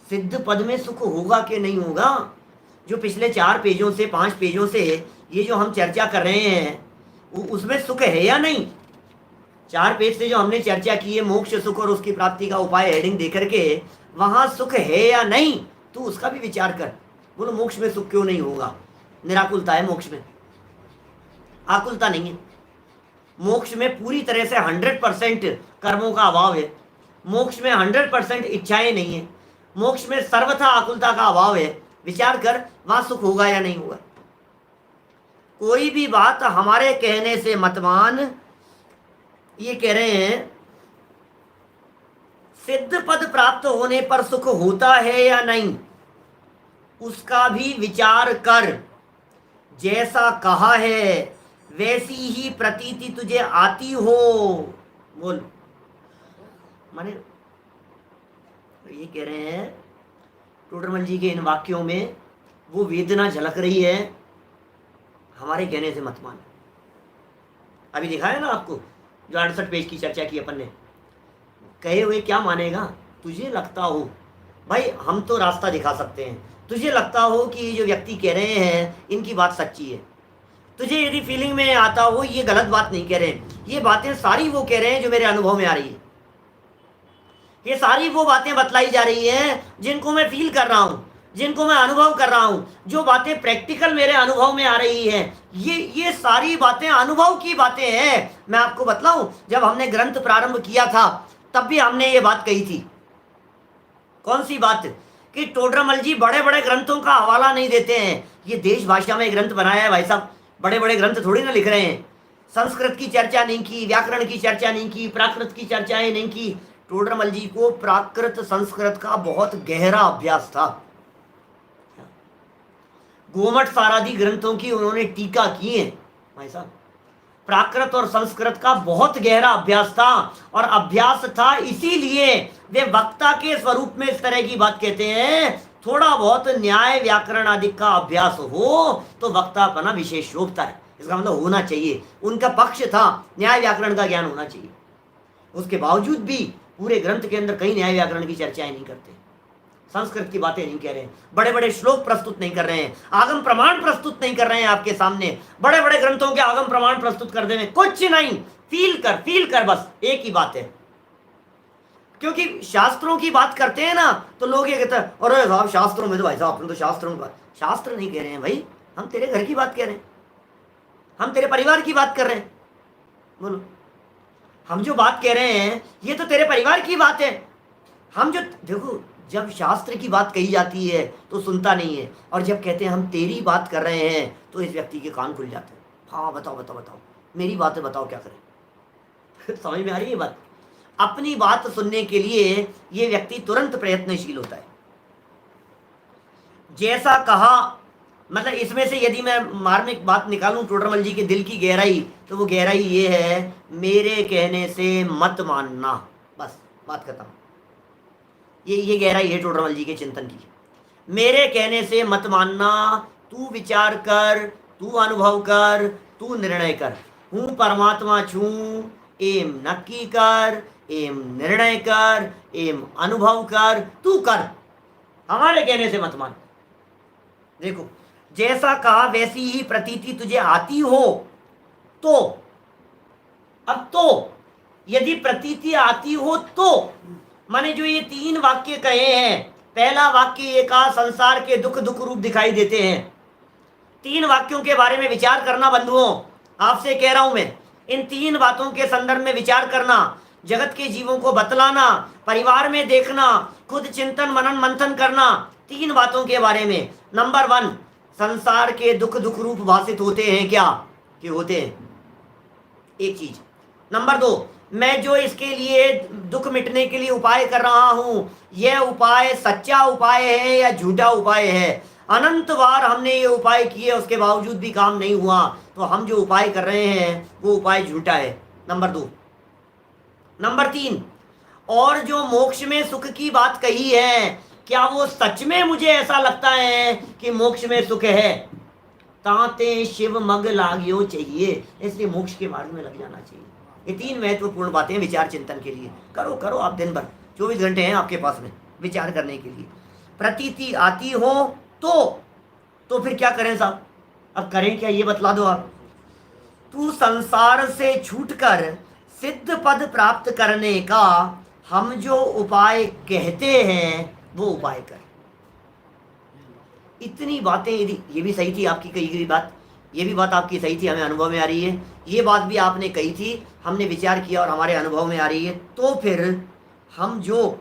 सिद्ध पद में सुख होगा कि नहीं होगा। जो पिछले 4 पेजों से 5 पेजों से ये जो हम चर्चा कर रहे हैं उसमें सुख है या नहीं। 4 पेज से जो हमने चर्चा की है मोक्ष सुख और उसकी प्राप्ति का उपाय हेडिंग देकर के, वहां सुख है या नहीं तू उसका भी विचार कर। बोलो मोक्ष में सुख क्यों नहीं होगा, निराकुलता है मोक्ष में, आकुलता नहीं है। मोक्ष में पूरी तरह से 100% कर्मों का अभाव है, मोक्ष में 100% इच्छाएं नहीं है, मोक्ष में सर्वथा आकुलता का अभाव है। विचार कर वहां सुख होगा या नहीं होगा। कोई भी बात हमारे कहने से मत मान। ये कह रहे हैं सिद्ध पद प्राप्त होने पर सुख होता है या नहीं उसका भी विचार कर। जैसा कहा है वैसी ही प्रतीति तुझे आती हो। बोल माने ये कह रहे हैं टोडरमल जी के इन वाक्यों में वो वेदना झलक रही है, हमारे कहने से मत मान। अभी दिखाया ना आपको जो 68 पेज की चर्चा की अपन ने, कहे हुए क्या मानेगा। तुझे लगता हो भाई हम तो रास्ता दिखा सकते हैं, तुझे लगता हो कि ये जो व्यक्ति कह रहे हैं इनकी बात सच्ची है, तुझे यदि फीलिंग में आता हो ये गलत बात नहीं कह रहे हैं, ये बातें सारी वो कह रहे हैं जो मेरे अनुभव में आ रही है, ये सारी वो बातें बतलाई जा रही हैं जिनको मैं फील कर रहा हूँ, जिनको मैं अनुभव कर रहा हूँ, जो बातें प्रैक्टिकल मेरे अनुभव में आ रही है, ये सारी बातें अनुभव की बातें हैं। मैं आपको बतलाऊं, जब हमने ग्रंथ प्रारंभ किया था तब भी हमने ये बात कही थी। कौन सी बात, कि टोडरमल जी बड़े बड़े ग्रंथों का हवाला नहीं देते हैं। ये देश भाषा में ग्रंथ बनाया है भाई साहब, बड़े बड़े ग्रंथ थोड़ी ना लिख रहे हैं। संस्कृत की चर्चा नहीं की, व्याकरण की चर्चा नहीं की, प्राकृत की चर्चाएं नहीं की। टोडरमल जी को प्राकृत संस्कृत का बहुत गहरा अभ्यास था। गोमठ सारादि ग्रंथों की उन्होंने टीका की है भाई साहब। प्राकृत और संस्कृत का बहुत गहरा अभ्यास था, और अभ्यास था इसीलिए वे वक्ता के स्वरूप में इस तरह की बात कहते हैं। थोड़ा बहुत न्याय व्याकरण आदि का अभ्यास हो तो वक्तापना विशेष होता है। इसका मतलब होना चाहिए, उनका पक्ष था, न्याय व्याकरण का ज्ञान होना चाहिए। उसके बावजूद भी पूरे ग्रंथ के अंदर कहीं न्याय व्याकरण की चर्चाएं नहीं करते, संस्कृत की बातें नहीं कह रहे हैं, बड़े बड़े श्लोक प्रस्तुत नहीं कर रहे हैं, आगम प्रमाण प्रस्तुत नहीं कर रहे हैं आपके सामने, बड़े बड़े ग्रंथों के आगम प्रमाण प्रस्तुत कर देंगे, कुछ नहीं, फील कर बस, एक ही बात है। क्योंकि शास्त्रों की बात करते हैं ना तो लोग ये कहते हैं अरे साहब शास्त्रों में तो, भाई साहब तो शास्त्रों की बात, शास्त्र नहीं कह रहे हैं भाई, हम तेरे घर की बात कह रहे हैं, हम तेरे परिवार की बात कर रहे हैं। बोलो, हम जो बात कह रहे हैं ये तो तेरे परिवार की बात है। हम जो देखो, जब शास्त्र की बात कही जाती है तो सुनता नहीं है, और जब कहते हैं हम तेरी बात कर रहे हैं तो इस व्यक्ति के कान खुल जाते हैं। हाँ बताओ बताओ बताओ, मेरी बात है, बताओ क्या करें। समझ में आ रही है बात? अपनी बात सुनने के लिए ये व्यक्ति तुरंत प्रयत्नशील होता है। जैसा कहा, मतलब इसमें से यदि मैं मार्मिक बात निकालूं टोडरमल जी के दिल की गहराई, तो वो गहराई ये है, मेरे कहने से मत मानना, बस बात खत्म। ये गहराई है टोडरमल जी के चिंतन की। मेरे कहने से मत मानना, तू विचार कर, तू अनुभव कर, तू निर्णय कर। हूँ परमात्मा छू, एम नक्की कर, एम निर्णय कर, एम अनुभव कर, तू कर, हमारे कहने से मत मान। देखो, जैसा कहा वैसी ही प्रतीति तुझे आती हो तो, अब तो यदि प्रतीति आती हो तो, माने जो ये 3 वाक्य कहे हैं, पहला वाक्य ये कहा संसार के दुख दुख रूप दिखाई देते हैं। 3 वाक्यों के बारे में विचार करना बंधुओं, आपसे कह रहा हूं मैं, इन 3 बातों के संदर्भ में विचार करना, जगत के जीवों को बतलाना, परिवार में देखना, खुद चिंतन मनन मंथन करना 3 बातों के बारे में। नंबर 1, संसार के दुख दुख रूप भाषित होते हैं क्या? कि होते हैं, एक चीज। नंबर 2, मैं जो इसके लिए दुख मिटने के लिए उपाय कर रहा हूं, यह उपाय सच्चा उपाय है या झूठा उपाय है? अनंत बार हमने ये उपाय किए, उसके बावजूद भी काम नहीं हुआ, तो हम जो उपाय कर रहे हैं वो उपाय झूठा है। नंबर 2। नंबर 3, और जो मोक्ष में सुख की बात कही है, क्या वो सच में मुझे ऐसा लगता है कि मोक्ष में सुख है? ताते शिव मग लाग्यो चाहिए, इसलिए मोक्ष के मार्ग में लग जाना चाहिए। ये 3 महत्वपूर्ण बातें विचार चिंतन के लिए। करो करो आप, दिन भर 24 घंटे हैं आपके पास में विचार करने के लिए। प्रतीति आती हो तो फिर क्या करें साहब? अब करें क्या, ये बतला दो आप। तू संसार से छूटकर सिद्ध पद प्राप्त करने का हम जो उपाय कहते हैं वो उपाय कर। इतनी बातें, यदि ये भी सही थी आपकी कही गई बात, ये भी बात आपकी सही थी, हमें अनुभव में आ रही है, ये बात भी आपने कही थी, हमने विचार किया और हमारे अनुभव में आ रही है, तो फिर हम जो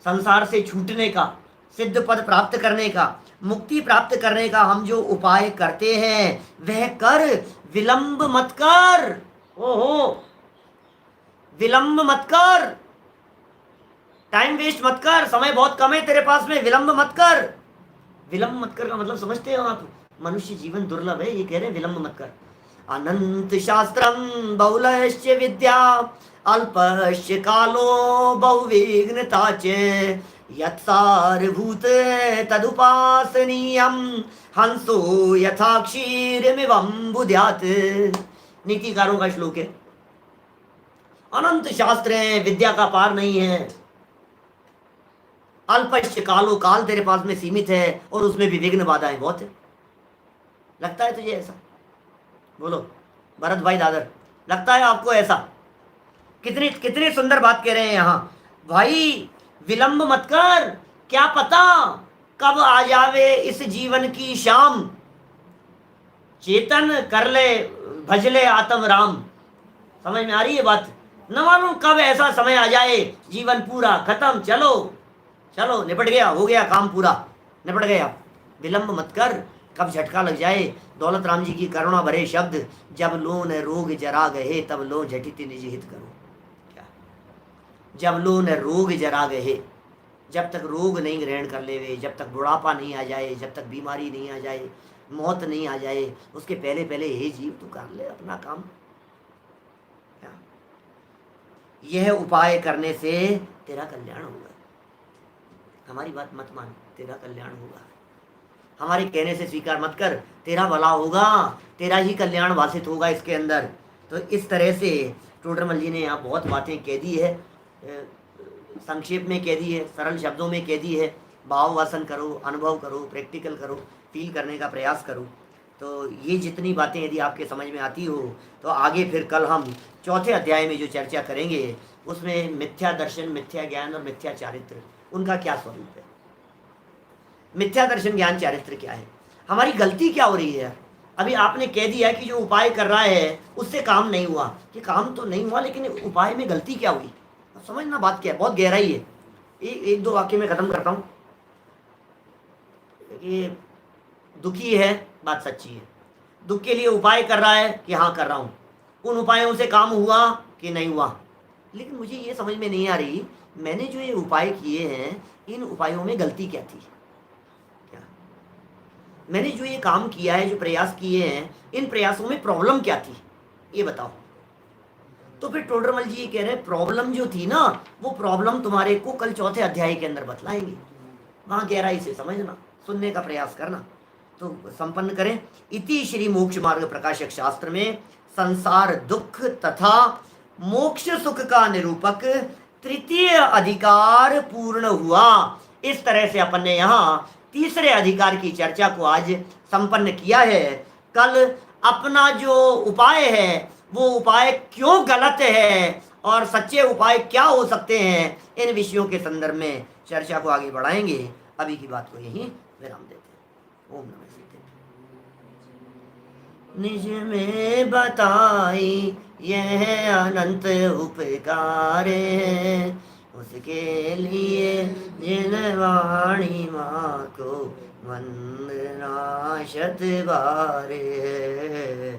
संसार से छूटने का, सिद्ध पद प्राप्त करने का, मुक्ति प्राप्त करने का हम जो उपाय करते हैं वह कर, विलंब मत कर। ओहो, विलंब मत कर, टाइम वेस्ट मत कर, समय बहुत कम है तेरे पास में, विलंब मत कर। विलंब मत कर का मतलब समझते हो आप? मनुष्य जीवन दुर्लभ है, ये कह रहे हैं विलंब मत कर। अनंत शास्त्रम बहुलश्च विद्या अल्पश्च कालो बहुविघ्नता च यत्सारभूत तदुपासनीयम हंसो यथा क्षीरमिवं बुध्यात्। नीतिकारों का श्लोक है। अनंत शास्त्र हैं, विद्या का पार नहीं है। अल्पश्च कालो, काल तेरे पास में सीमित है और उसमें भी विघ्न बाधाएं बहुत है। लगता है तुझे ऐसा? बोलो भरत भाई दादर, लगता है आपको ऐसा? कितनी कितनी सुंदर बात कह रहे हैं यहाँ भाई। विलंब मत कर, क्या पता कब आ जावे इस जीवन की शाम, चेतन कर ले भज ले आत्म राम। समझ में आ रही है बात? न मालूम कब ऐसा समय आ जाए, जीवन पूरा खत्म, चलो चलो निपट गया, हो गया काम पूरा, निपट गया। विलंब मत कर, कब झटका लग जाए। दौलत राम जी की करुणा भरे शब्द, जब लोन रोग जरा गए तब लो झटिति निज हित करो। क्या? जब लोन रोग जरा गए, जब तक रोग नहीं ग्रहण कर लेवे, जब तक बुढ़ापा नहीं आ जाए, जब तक बीमारी नहीं आ जाए, मौत नहीं आ जाए, उसके पहले पहले हे जीव तू कर ले अपना काम। यह उपाय करने से तेरा कल्याण होगा। हमारी बात मत मान, तेरा कल्याण होगा। हमारे कहने से स्वीकार मत कर, तेरा भला होगा, तेरा ही कल्याण वासित होगा इसके अंदर। तो इस तरह से टोडरमल जी ने यहाँ बहुत बातें कह दी है, संक्षेप में कह दी है, सरल शब्दों में कह दी है। भाव वासन करो, अनुभव करो, प्रैक्टिकल करो, फील करने का प्रयास करो। तो ये जितनी बातें यदि आपके समझ में आती हो तो आगे फिर कल हम चौथे अध्याय में जो चर्चा करेंगे उसमें मिथ्या दर्शन, मिथ्या ज्ञान और मिथ्या चारित्र, उनका क्या स्वरूप है। मिथ्या दर्शन, ज्ञान, चारित्र क्या है, हमारी गलती क्या हो रही है। अभी आपने कह दिया कि जो उपाय कर रहा है उससे काम नहीं हुआ, कि काम तो नहीं हुआ लेकिन उपाय में गलती क्या हुई, समझना बात क्या है, बहुत गहराई है। एक दो वाक्य में खत्म करता हूँ। कि दुखी है, बात सच्ची है, दुख के लिए उपाय कर रहा है कि हाँ कर रहा हूँ, उन उपायों से काम हुआ कि नहीं हुआ। लेकिन मुझे ये समझ में नहीं आ रही, मैंने जो ये उपाय किए हैं इन उपायों में गलती क्या थी, क्या मैंने जो ये काम किया है, जो प्रयास किए हैं, इन प्रयासों में प्रॉब्लम क्या थी, ये बताओ। तो फिर टोडरमल जी ये कह रहे हैं प्रॉब्लम जो थी ना, वो प्रॉब्लम तुम्हारे को कल चौथे अध्याय के अंदर बतलाएंगे, वहां गहराई से समझना, सुनने का प्रयास करना। तो संपन्न करें। इति श्री मोक्ष मार्ग प्रकाशक शास्त्र में संसार दुख तथा मोक्ष सुख का निरूपक तृतीय अधिकार पूर्ण हुआ। इस तरह से अपन ने यहाँ तीसरे अधिकार की चर्चा को आज संपन्न किया है। कल अपना जो उपाय है वो उपाय क्यों गलत है और सच्चे उपाय क्या हो सकते हैं, इन विषयों के संदर्भ में चर्चा को आगे बढ़ाएंगे। अभी की बात को यहीं विराम देते हैं। ओम नमः शिवाय। निज में बताई यह अनंत उपकार है, उसके लिए जिन वाणी माँ को वंदना शत बार है,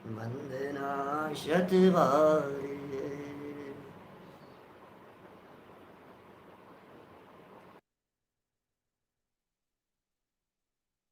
वंदना शत बार।